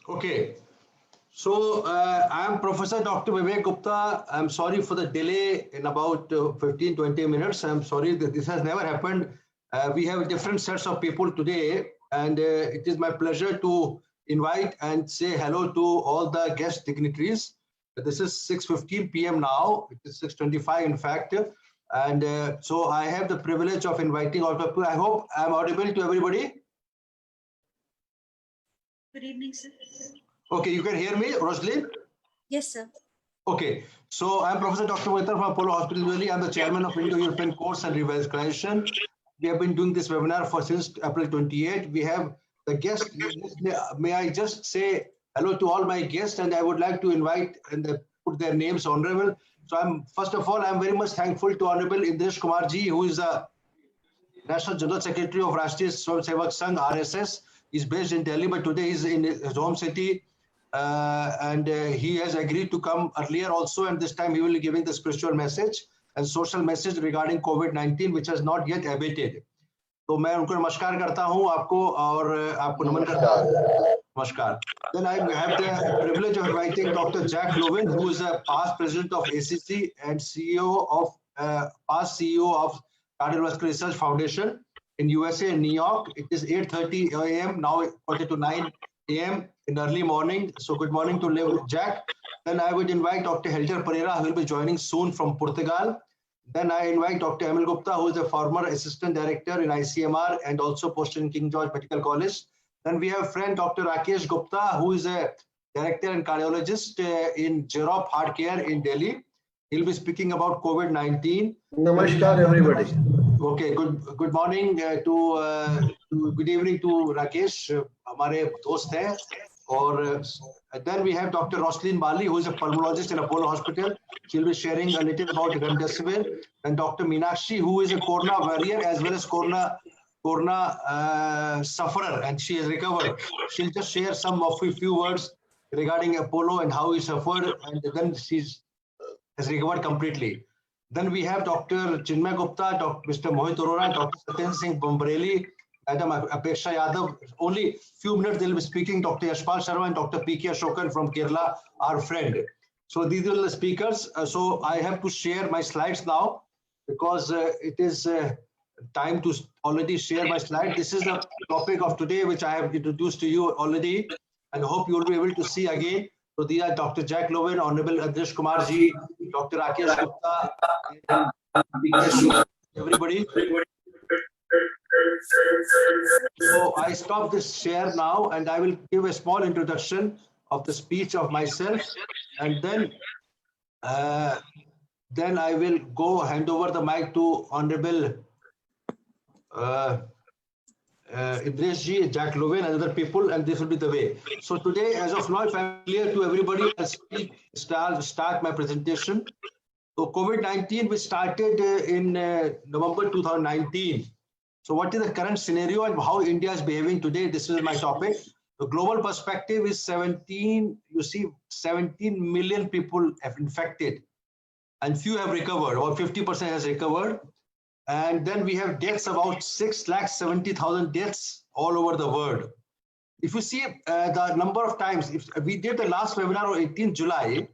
Okay. So I am Professor Dr. Vivek Gupta. I'm sorry for the delay in about 15-20 minutes. I'm sorry that this has never happened. We have different sets of people today, and it is my pleasure to invite and say hello to all the guest dignitaries. This is 6:15 p.m. now. It is 6:25 in fact. And so I have the privilege of inviting all people. I hope I'm audible to everybody. Good evening, sir. Okay, you can hear me, Roslyn? Yes, sir. Okay, so I'm Professor Dr. Mohita from Apollo Hospital, New Delhi. I'm the chairman of Indo-European Course and Revitalization. We have been doing this webinar since April 28. We have the guest. May I just say hello to all my guests, and I would like to invite and put their names honorable. So first of all, I'm very much thankful to Honorable Indresh Kumar ji, who is the National General Secretary of Rashtriya Swayamsevak Sangh, RSS. He's based in Delhi, but today he's in his home city. And he has agreed to come earlier also, and this time he will be giving the spiritual message and social message regarding COVID-19, which has not yet abated. तो मैं उनको नमस्कार करता हूँ आपको और आपको नमन करता हूँ. Namaskar. Then I have the privilege of inviting Dr. Jack Lovin, who is a past president of ACC and past CEO of Cardiovascular Research Foundation in USA in New York. It is 8:30 a.m. now, quarter to 9 a.m. in early morning. So good morning to Jack. Then I would invite Dr. Helder Pereira, who will be joining soon from Portugal. Then I invite Dr. Emil Gupta, who is a former assistant director in ICMR and also posted in King George Medical College. Then we have friend Dr. Rakesh Gupta, who is a director and cardiologist in Jerop Heart Care in Delhi. He'll be speaking about COVID-19. Namaskar, everybody. Okay, good morning good evening to Rakesh, हमारे दोस्त हैं. और then we have Dr. Roslyn Bali, who is a pulmonologist in Apollo Hospital. She'll be sharing a little about remdesivir. And Dr. Meenakshi, who is a corona warrior as well as corona sufferer, and she has recovered. She'll just share some of a few words regarding Apollo and how he suffered, and then has recovered completely. Then we have Dr. Chinmay Gupta, Mr. Mohit Arora, Dr. Satyen Singh Bambreli, Madam Apeksha Yadav. Only few minutes they'll be speaking. Dr. Yashpal Sharma and Dr. P.K. Ashokan from Kerala, our friend. So these are the speakers. So I have to share my slides now because it is time to already share my slide. This is the topic of today, which I have introduced to you already, and hope you will be able to see again. So these are Dr. Jack Lovin, Honorable Indresh Kumar ji, Dr. Rakesh Gupta, and everybody. So I stop this share now, and I will give a small introduction of the speech of myself, and then I will hand over the mic to Honorable Indresh ji, Jack Lovin, and other people, and this will be the way. So today, as of now, if I'm clear to everybody, I'll start my presentation. So COVID-19, we started in November 2019. So what is the current scenario and how India is behaving today? This is my topic. The global perspective is 17 million people have infected and few have recovered, or 50% has recovered. And then we have deaths, about 670,000 deaths all over the world. If you see the number of times, if we did the last webinar on 18th July,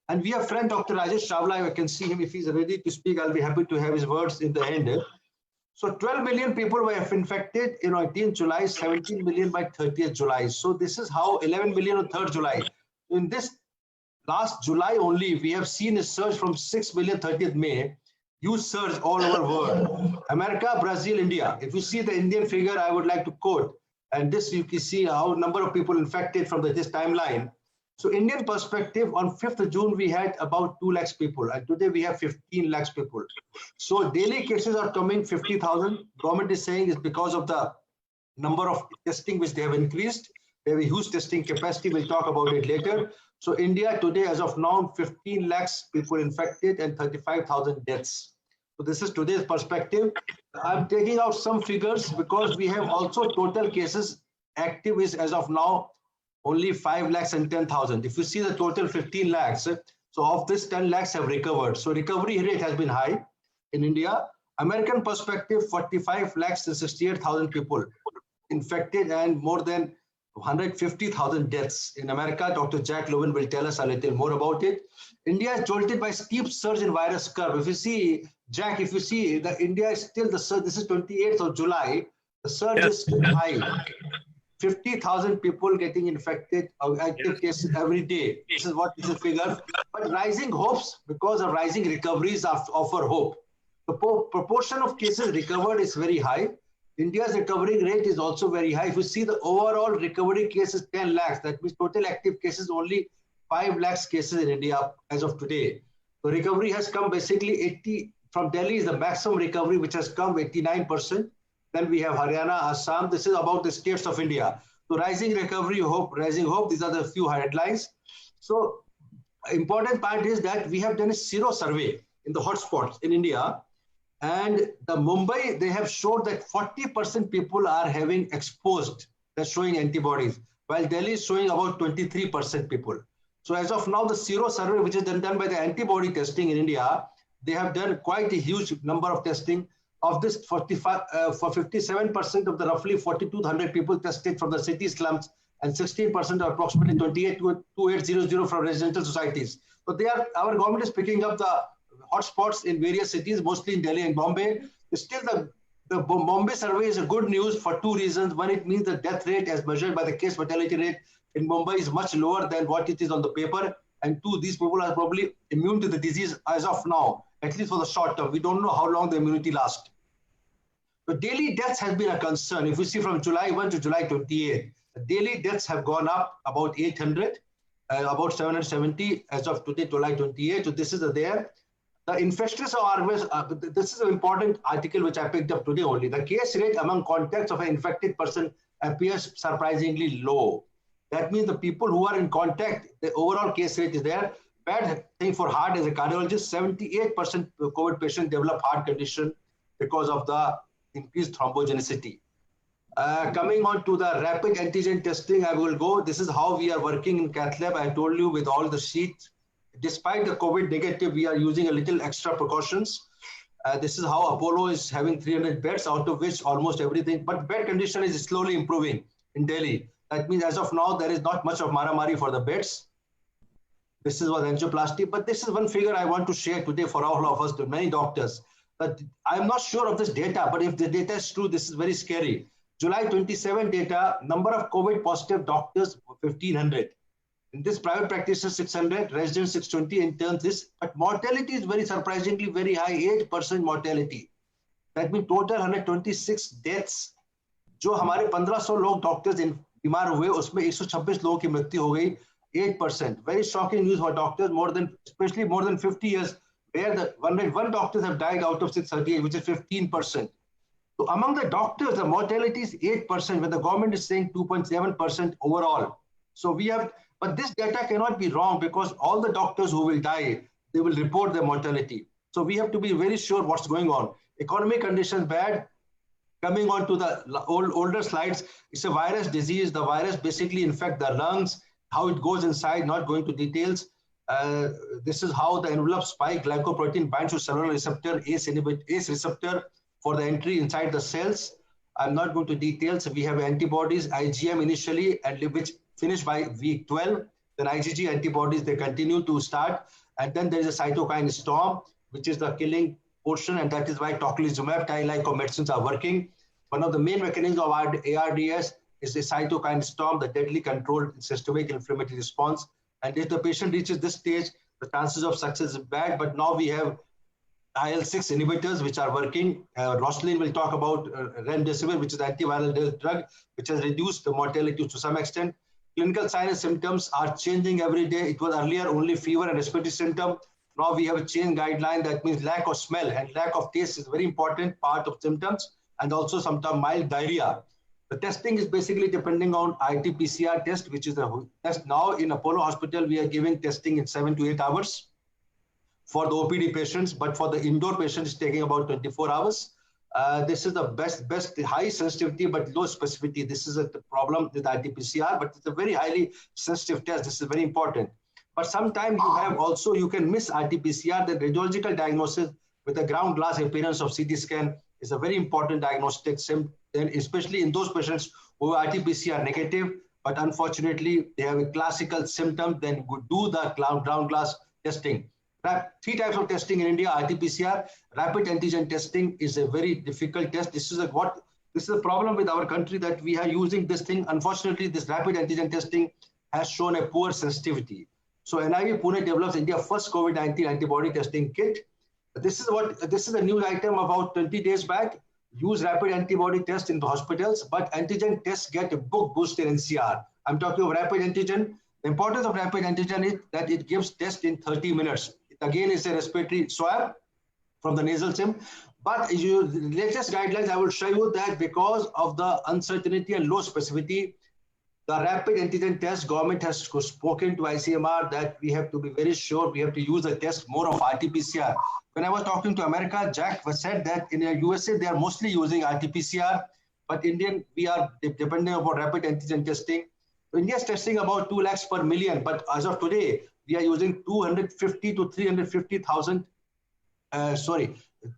and we have friend Dr. Rajesh Chawla, I can see him if he's ready to speak. I'll be happy to have his words in the end. So 12 million people were infected in 18th July, 17 million by 30th July. So this is how 11 million on 3rd July. In this last July only, we have seen a surge from 6 million 30th May, huge surge all over the world. America, Brazil, India. If you see the Indian figure, I would like to quote, and this you can see how number of people infected from this timeline. So Indian perspective, on 5th of June, we had about 2 lakhs people, and today we have 15 lakhs people. So daily cases are coming 50,000. Government is saying it's because of the number of testing which they have increased. They have a huge testing capacity. We'll talk about it later. So India today, as of now, 15 lakhs people infected and 35,000 deaths. So this is today's perspective. I'm taking out some figures because we have also total cases active is as of now only 5 lakhs and 10,000. If you see the total 15 lakhs, so of this 10 lakhs have recovered. So recovery rate has been high. in India. American perspective, 45 lakhs and 68,000 people infected and more than 150,000 deaths. In America, Dr. Jack Levin will tell us a little more about it. India is jolted by steep surge in virus curve. If you see, Jack, if you see, the India is still the surge. This is 28th of July. The surge is still high. 50,000 people getting infected, active cases every day. This is what is the figure. But rising hopes, because of rising recoveries, offer hope. The proportion of cases recovered is very high. India's recovery rate is also very high. If you see the overall recovery cases, 10 lakhs, that means total active cases only 5 lakhs cases in India as of today. So recovery has come basically 80, from Delhi is the maximum recovery, which has come 89%. Then we have Haryana, Assam. This is about the states of India. So rising recovery, hope, rising hope. These are the few headlines. So important part is that we have done a zero survey in the hotspots in India. And the Mumbai, they have showed that 40% people are having exposed, they're showing antibodies, while Delhi is showing about 23% people. So as of now, the zero survey, which is done by the antibody testing in India, they have done quite a huge number of testing. Of this, for 57% of the roughly 4,200 people tested from the city slums and 16% or approximately 28,000 from residential societies. So our government is picking up the hotspots in various cities, mostly in Delhi and Bombay. Still, the Bombay survey is a good news for two reasons. One, it means the death rate as measured by the case fatality rate in Mumbai is much lower than what it is on the paper. And two, these people are probably immune to the disease as of now, at least for the short term. We don't know how long the immunity lasts. But daily deaths has been a concern. If we see from July 1 to July 28, the daily deaths have gone up about 800, about 770 as of today, July 28. So this is there. The infectious RMS, this is an important article which I picked up today only. The case rate among contacts of an infected person appears surprisingly low. That means the people who are in contact, the overall case rate is there. Bad thing for heart as a cardiologist, 78% COVID patients develop heart condition because of the increased thrombogenicity. Coming on to the rapid antigen testing, I will go. This is how we are working in Cath Lab. I told you with all the sheets. Despite the COVID negative, we are using a little extra precautions. This is how Apollo is having 300 beds, out of which almost everything, but bed condition is slowly improving in Delhi. That means as of now, there is not much of maramari for the beds. This is what angioplasty, but this is one figure I want to share today for all of us, to many doctors. But I'm not sure of this data, but if the data is true, this is very scary. July 27 data, number of COVID positive doctors, 1,500. In this private practice is 600, residents 620, interns this, but mortality is very surprisingly very high, 8% mortality. That means total 126 deaths. जो हमारे 1500 लोग doctors बीमार हुए, उसमें 126 लोगों की मृत्यु हो गई, 8%. Very shocking news for doctors, especially more than 50 years, where the 101 doctors have died out of 638, which is 15%. So among the doctors, the mortality is 8%, when the government is saying 2.7% overall. So we have, but this data cannot be wrong because all the doctors who will die, they will report their mortality. So we have to be very sure what's going on. Economic conditions bad. Coming on to the older slides, it's a virus disease. The virus basically infects the lungs, how it goes inside, not going to details. This is how the envelope spike glycoprotein binds to cellular receptor, ACE receptor for the entry inside the cells. I'm not going to details. We have antibodies, IgM initially, and which finish by week 12. Then IgG antibodies, they continue to start. And then there is a cytokine storm, which is the killing portion. And that is why tocilizumab, Tylyco medicines are working. One of the main mechanisms of ARDS is the cytokine storm, the deadly controlled systemic inflammatory response. And if the patient reaches this stage, the chances of success is bad. But now we have IL-6 inhibitors, which are working. Roslin will talk about remdesivir, which is antiviral drug, which has reduced the mortality to some extent. Clinical signs and symptoms are changing every day. It was earlier only fever and respiratory symptom. Now we have a change guideline. That means lack of smell and lack of taste is a very important part of symptoms, and also sometimes mild diarrhea. The testing is basically depending on RT-PCR test, which is a test now in Apollo Hospital. We are giving testing in 7 to 8 hours for the OPD patients, but for the indoor patients, it's taking about 24 hours. This is the best high sensitivity but low specificity. This is a problem with RT-PCR, but it's a very highly sensitive test. This is very important. But sometimes you can miss RT-PCR, the radiological diagnosis with a ground glass appearance of CT scan is a very important diagnostic symptom, especially in those patients who are RT-PCR negative, but unfortunately they have a classical symptom. Then do the ground glass testing. Three types of testing in India: RT-PCR, rapid antigen testing is a very difficult test. This is a problem with our country, that we are using this thing. Unfortunately, this rapid antigen testing has shown a poor sensitivity. So NIV Pune develops India's first COVID-19 antibody testing kit. This is a new item about 20 days back. Use rapid antibody test in the hospitals, but antigen tests get a book boost in NCR. I'm talking of rapid antigen. The importance of rapid antigen is that it gives test in 30 minutes. It again is a respiratory swab from the nasal sim. But the latest guidelines, I will show you that because of the uncertainty and low specificity, the rapid antigen test, government has spoken to ICMR that we have to be very sure we have to use a test more of RT-PCR. When I was talking to America, Jack said that in the USA, they are mostly using RT-PCR, but Indian, we are depending upon rapid antigen testing. India is testing about 2 lakhs per million, but as of today, we are using 250 to 350,000,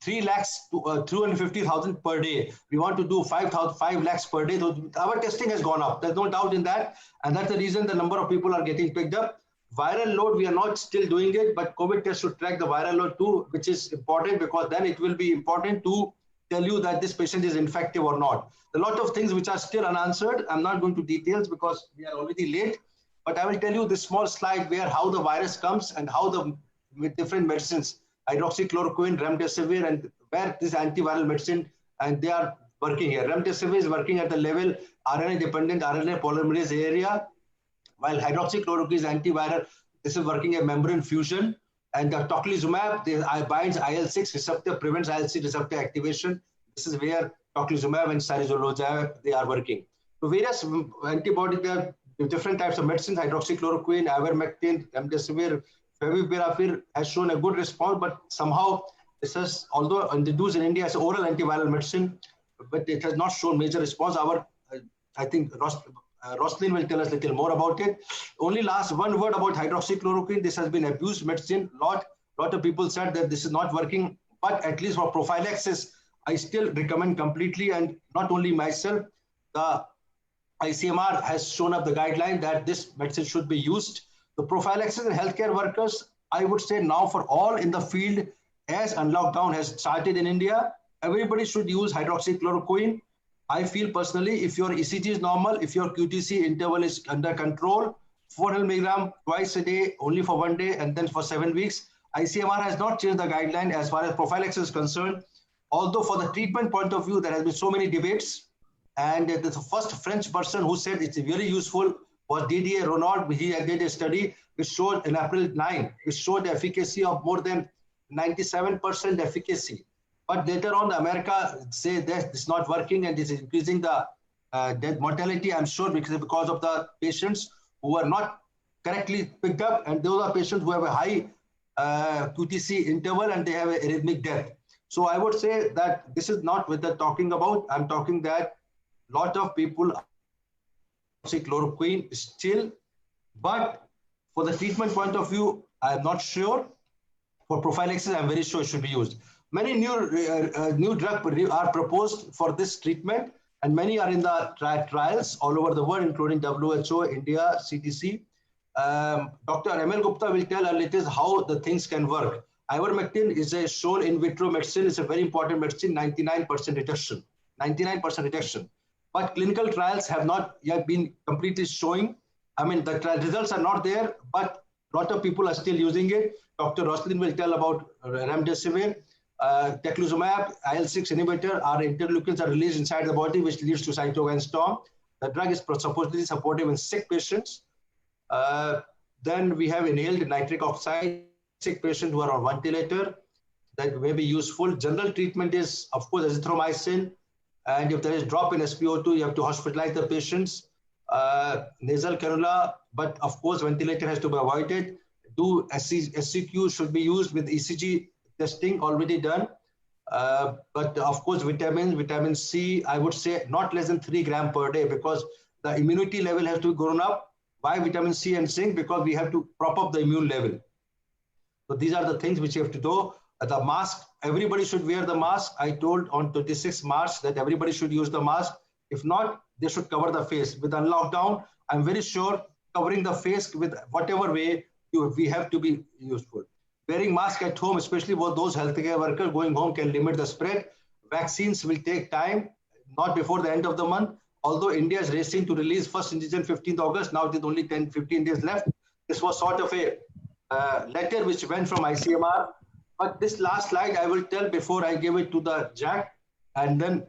3 lakhs to 250,000 per day. We want to do 5 lakhs per day. So our testing has gone up. There's no doubt in that. And that's the reason the number of people are getting picked up. Viral load, we are not still doing it, but COVID test should track the viral load too, which is important because then it will be important to tell you that this patient is infective or not. A lot of things which are still unanswered. I'm not going to details because we are already late, but I will tell you this small slide where how the virus comes and how with different medicines, hydroxychloroquine, remdesivir, and where this antiviral medicine, and they are working here. Remdesivir is working at the level RNA-dependent RNA polymerase area, while hydroxychloroquine is antiviral. This is working at membrane fusion. And the tocilizumab binds IL-6 receptor, prevents IL-6 receptor activation. This is where tocilizumab and sarizolozumab, they are working. So various antibody, there are different types of medicines, hydroxychloroquine, ivermectin, remdesivir, favipiravir has shown a good response, but somehow this has, although introduced in India as oral antiviral medicine, but it has not shown major response. I think Roslin will tell us a little more about it. Only last one word about hydroxychloroquine. This has been abused medicine. Lot of people said that this is not working, but at least for prophylaxis, I still recommend completely, and not only myself, the ICMR has shown up the guideline that this medicine should be used. The prophylaxis and healthcare workers, I would say now for all in the field, as lockdown has started in India, everybody should use hydroxychloroquine. I feel personally, if your ECG is normal, if your QTC interval is under control, 400 milligram twice a day, only for 1 day, and then for 7 weeks. ICMR has not changed the guideline as far as prophylaxis is concerned. Although for the treatment point of view, there has been so many debates. And the first French person who said it's very useful was Didier Renaud. He did a study which showed in April 9, which showed the efficacy of more than 97% efficacy. But later on, America say that it's not working and this is increasing the death mortality, I'm sure, because of the patients who are not correctly picked up. And those are patients who have a high QTC interval and they have a arrhythmic death. So I would say that this is not what they're talking about. I'm talking that a lot of people say chloroquine still, but for the treatment point of view, I'm not sure. For prophylaxis, I'm very sure it should be used. Many new drugs are proposed for this treatment, and many are in the trials all over the world, including WHO, India, CDC. Dr. ML Gupta will tell a little how the things can work. Ivermectin is a shown in vitro medicine. It's a very important medicine, 99% reduction. 99% reduction. But clinical trials have not yet been completely showing. I mean, the results are not there, but a lot of people are still using it. Dr. Roslin will tell about remdesivir. Teclisumab, IL-6 inhibitor, our interleukins are released inside the body, which leads to cytokine storm. The drug is supposedly supportive in sick patients. Then we have inhaled nitric oxide, sick patients who are on ventilator. That may be useful. General treatment is, of course, azithromycin. And if there is drop in SpO2, you have to hospitalize the patients. Nasal cannula, but of course, ventilator has to be avoided. SCQ should be used with ECG testing already done. But of course, vitamin C, I would say not less than 3 grams per day because the immunity level has to be grown up. Why vitamin C and zinc? Because we have to prop up the immune level. So these are the things which you have to do. The mask, everybody should wear the mask. I told on 26 March that everybody should use the mask. If not, they should cover the face. With the lockdown, I'm very sure covering the face with whatever way we have to be useful. Wearing mask at home, especially for those healthcare workers going home, can limit the spread. Vaccines will take time, not before the end of the month. Although India is racing to release first injection 15th August, now there's only 10-15 days left. This was sort of a letter which went from ICMR. But this last slide I will tell before I give it to the Jack, and then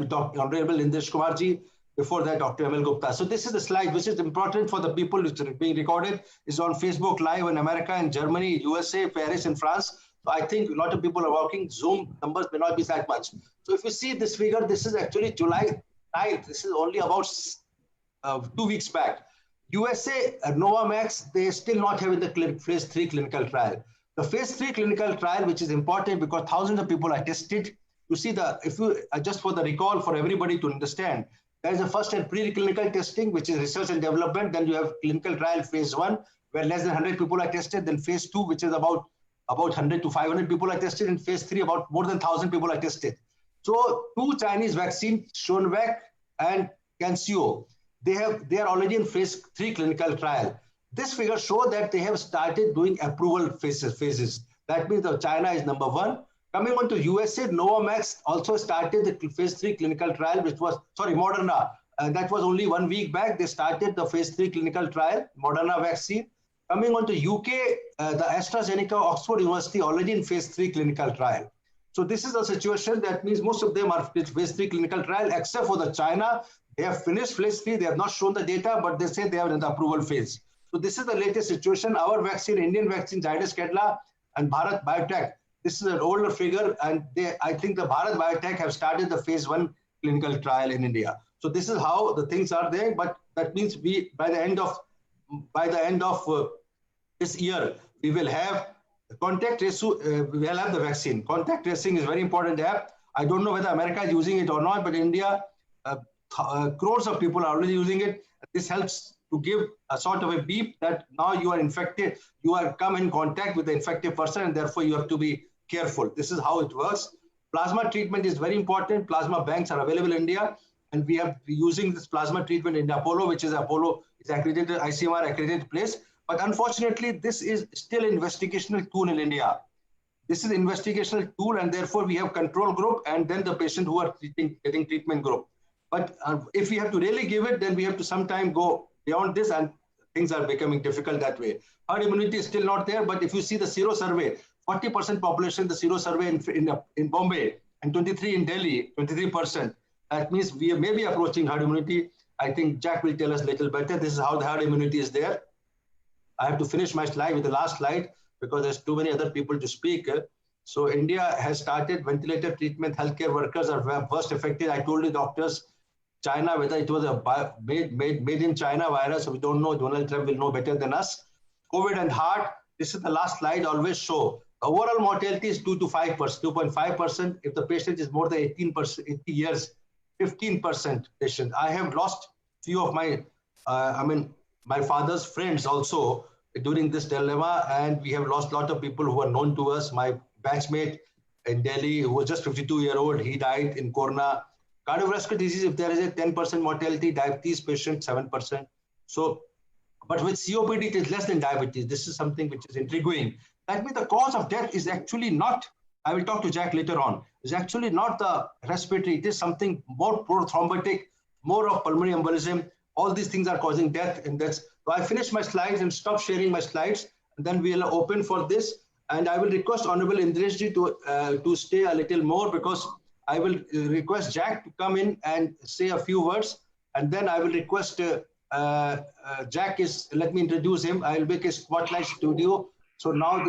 Dr. Honorable Indresh Kumarji, before that Dr. ML Gupta. So this is the slide which is important for the people which are being recorded. It's on Facebook Live in America and Germany, USA, Paris and France. So I think a lot of people are working. Zoom numbers may not be that much. So if you see this figure, this is actually July 9th. This is only about 2 weeks back. USA, Novavax, they still not having the phase 3 clinical trial. The phase 3 clinical trial, which is important because thousands of people are tested. You see just for the recall for everybody to understand, there is a first and preclinical testing, which is research and development. Then you have clinical trial phase 1, where less than 100 people are tested. Then phase 2, which is about 100 to 500 people are tested. In phase 3, about more than 1,000 people are tested. So 2 Chinese vaccines, Sinovac and CanSino, they are already in phase 3 clinical trial. This figure shows that they have started doing approval phases. That means China is number 1. Coming on to USA, Novavax also started the phase 3 clinical trial, which was, Moderna. That was only 1 week back. They started the phase 3 clinical trial, Moderna vaccine. Coming on to UK, the AstraZeneca Oxford University already in phase 3 clinical trial. So this is a situation that means most of them are phase 3 clinical trial, except for the China. They have finished phase 3. They have not shown the data, but they say they are in the approval phase. So this is the latest situation. Our vaccine, Indian vaccine, Zydus Cadila and Bharat Biotech. This is an older figure, and I think the Bharat Biotech have started the phase 1 clinical trial in India. So this is how the things are there. But that means by the end of this year, we will have contact tracing. We will have the vaccine. Contact tracing is very important app. I don't know whether America is using it or not, but India, crores of people are already using it. This helps to give a sort of a beep that now you are infected, you are come in contact with the infected person, and therefore you have to be careful. This is how it works. Plasma treatment is very important. Plasma banks are available in India, and we are using this plasma treatment in Apollo, which is accredited, ICMR accredited place. But unfortunately, this is still an investigational tool in India. This is an investigational tool, and therefore we have control group and then the patient who are getting treatment group. But if we have to really give it, then we have to sometime go beyond this, and things are becoming difficult that way. Herd immunity is still not there, but if you see the sero survey, 40% population, the sero survey in Bombay, and 23 in Delhi, 23%. That means we may be approaching herd immunity. I think Jack will tell us a little better. This is how the herd immunity is there. I have to finish my slide with the last slide because there's too many other people to speak. So India has started ventilator treatment. Healthcare workers are first affected. I told the doctors, China, whether it was a made in China virus, we don't know. Donald Trump will know better than us. COVID and heart, this is the last slide, always show. Overall mortality is 2 to 5%, 2.5%. If the patient is more than 18%, 80 years, 15% patient. I have lost few of my, my father's friends also during this dilemma, and we have lost a lot of people who are known to us. My batchmate in Delhi, who was just 52-year-old, he died in Corona. Cardiovascular disease, if there is a 10% mortality, diabetes patient, 7%. So, but with COPD, it is less than diabetes. This is something which is intriguing. That means the cause of death is actually not, I will talk to Jack later on, is actually not the respiratory. It is something more prothrombotic, more of pulmonary embolism. All these things are causing death. And that's, so I finish my slides and stop sharing my slides. And then we'll open for this. And I will request Honorable Indreshji to stay a little more, because I will request Jack to come in and say a few words. And then I will request Jack let me introduce him. I will make a spotlight studio. So now